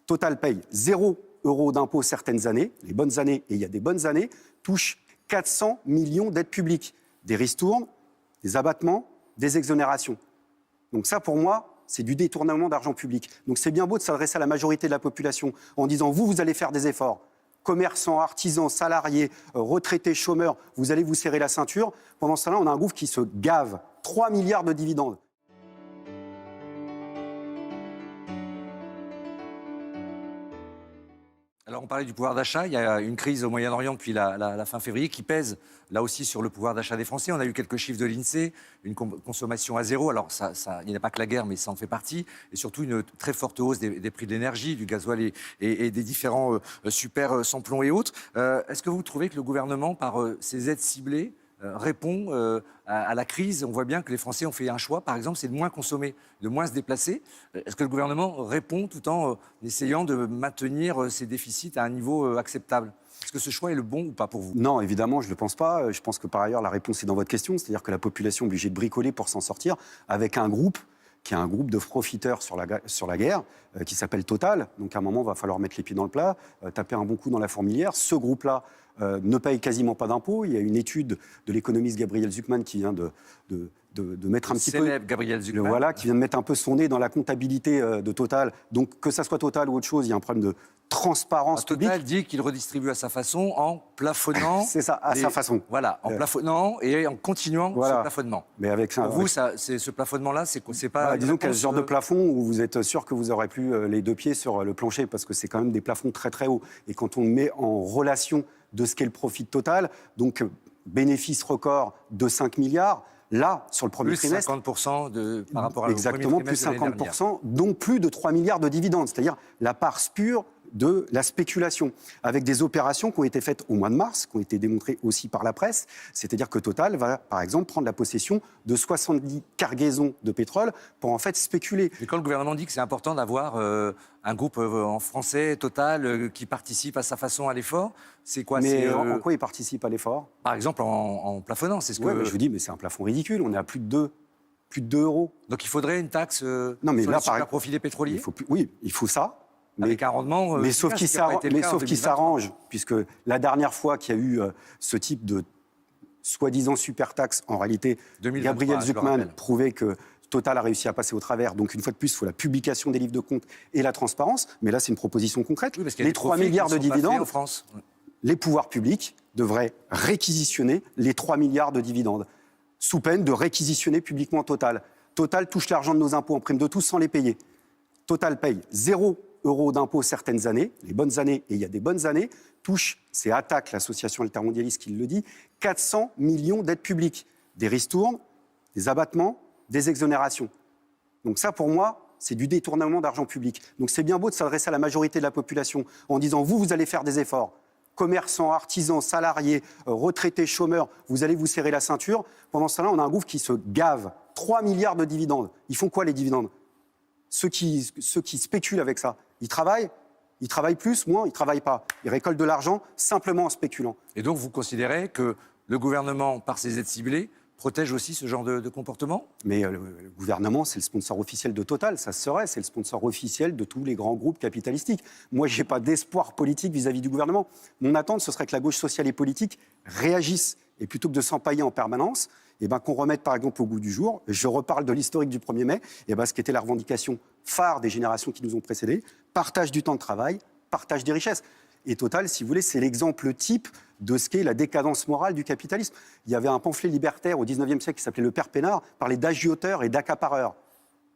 Total paye 0 € d'impôts certaines années, les bonnes années, et il y a des bonnes années, touche 400 millions d'aides publiques, des ristournes, des abattements, des exonérations. Donc ça, pour moi, c'est du détournement d'argent public. Donc c'est bien beau de s'adresser à la majorité de la population en disant « vous allez faire des efforts ». Commerçants, artisans, salariés, retraités, chômeurs, vous allez vous serrer la ceinture. Pendant ce temps-là, on a un gouffre qui se gave. 3 milliards de dividendes. Alors on parlait du pouvoir d'achat, il y a une crise au Moyen-Orient depuis la fin février qui pèse là aussi sur le pouvoir d'achat des Français. On a eu quelques chiffres de l'INSEE, une consommation à zéro, alors il n'y a pas que la guerre mais ça en fait partie, et surtout une très forte hausse des prix de l'énergie, du gasoil et des différents super sans plomb et autres. Est-ce que vous trouvez que le gouvernement, par ces aides ciblées, répond à la crise? On voit bien que les Français ont fait un choix, par exemple, c'est de moins consommer, de moins se déplacer. Est-ce que le gouvernement répond tout en essayant de maintenir ces déficits à un niveau acceptable? Est-ce que ce choix est le bon ou pas pour vous? Non, évidemment, je ne le pense pas. Je pense que par ailleurs, la réponse est dans votre question, c'est-à-dire que la population est obligée de bricoler pour s'en sortir avec un groupe qui est un groupe de profiteurs sur la guerre, qui s'appelle Total. Donc à un moment, il va falloir mettre les pieds dans le plat, taper un bon coup dans la fourmilière. Ce groupe-là ne paye quasiment pas d'impôts. Il y a une étude de l'économiste Gabriel Zucman qui vient de mettre un petit peu... Célèbre Gabriel Zucman. Voilà, qui vient de mettre un peu son nez dans la comptabilité de Total. Donc que ça soit Total ou autre chose, il y a un problème de transparence publique. Total dit qu'il redistribue à sa façon en plafonnant... C'est ça, à sa façon. Voilà, en plafonnant et en continuant ce plafonnement. Mais avec ça, pour vous, ce plafonnement-là, c'est pas... Bah, disons qu'il y a ce genre de plafond où vous êtes sûr que vous n'aurez plus les deux pieds sur le plancher parce que c'est quand même des plafonds très très hauts. Et quand on met en relation de ce qu'est le profit total, donc bénéfice record de 5 milliards, là, sur le premier trimestre... Plus 50% par rapport à exactement, plus 50%, donc plus de 3 milliards de dividendes, c'est-à-dire la part pure de la spéculation, avec des opérations qui ont été faites au mois de mars, qui ont été démontrées aussi par la presse, c'est-à-dire que Total va, par exemple, prendre la possession de 70 cargaisons de pétrole pour en fait spéculer. Et quand le gouvernement dit que c'est important d'avoir un groupe en français, Total, qui participe à sa façon à l'effort, c'est quoi? Mais en quoi il participe à l'effort? Par exemple, en plafonnant, c'est ce que... Ouais, je vous dis, mais c'est un plafond ridicule, on est à plus de 2 €. Donc il faudrait une taxe sur les super profits des pétroliers? Oui, il faut ça. Avec un rendement... mais sauf qu'il s'arrange, puisque la dernière fois qu'il y a eu ce type de soi-disant super taxe, en réalité, Gabriel Zucman prouvait que Total a réussi à passer au travers. Donc, une fois de plus, il faut la publication des livres de comptes et la transparence. Mais là, c'est une proposition concrète. Oui, les 3 milliards de dividendes, en France. Les pouvoirs publics devraient réquisitionner les 3 milliards de dividendes, sous peine de réquisitionner publiquement Total. Total touche l'argent de nos impôts en prime de tous sans les payer. Total paye 0 € d'impôts certaines années, les bonnes années, et il y a des bonnes années, touche, c'est ATTAC, l'association altermondialiste qui le dit, 400 millions d'aides publiques, des ristournes, des abattements, des exonérations. Donc ça, pour moi, c'est du détournement d'argent public. Donc c'est bien beau de s'adresser à la majorité de la population en disant « vous allez faire des efforts ». Commerçants, artisans, salariés, retraités, chômeurs, vous allez vous serrer la ceinture. Pendant ce temps-là, on a un gouffre qui se gave. 3 milliards de dividendes. Ils font quoi, les dividendes? Ceux qui spéculent avec ça, ils travaillent plus, moins, ils ne travaillent pas. Ils récoltent de l'argent simplement en spéculant. Et donc, vous considérez que le gouvernement, par ses aides ciblées, protège aussi ce genre de comportement? Mais le gouvernement, c'est le sponsor officiel de Total, ça serait, c'est le sponsor officiel de tous les grands groupes capitalistiques. Moi, je n'ai pas d'espoir politique vis-à-vis du gouvernement. Mon attente, ce serait que la gauche sociale et politique réagisse. Et plutôt que de s'empailler en permanence, qu'on remette par exemple au goût du jour, je reparle de l'historique du 1er mai, ce qui était la revendication phare des générations qui nous ont précédés, partage du temps de travail, partage des richesses. Et Total, si vous voulez, c'est l'exemple type de ce qu'est la décadence morale du capitalisme. Il y avait un pamphlet libertaire au 19e siècle qui s'appelait Le Père Pénard, parlait d'agioteurs et d'accapareurs.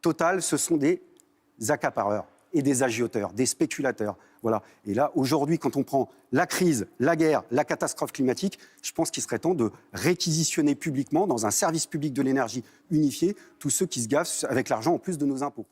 Total, ce sont des accapareurs et des agioteurs, des spéculateurs. Voilà. Et là, aujourd'hui, quand on prend la crise, la guerre, la catastrophe climatique, je pense qu'il serait temps de réquisitionner publiquement, dans un service public de l'énergie unifié, tous ceux qui se gavent avec l'argent en plus de nos impôts.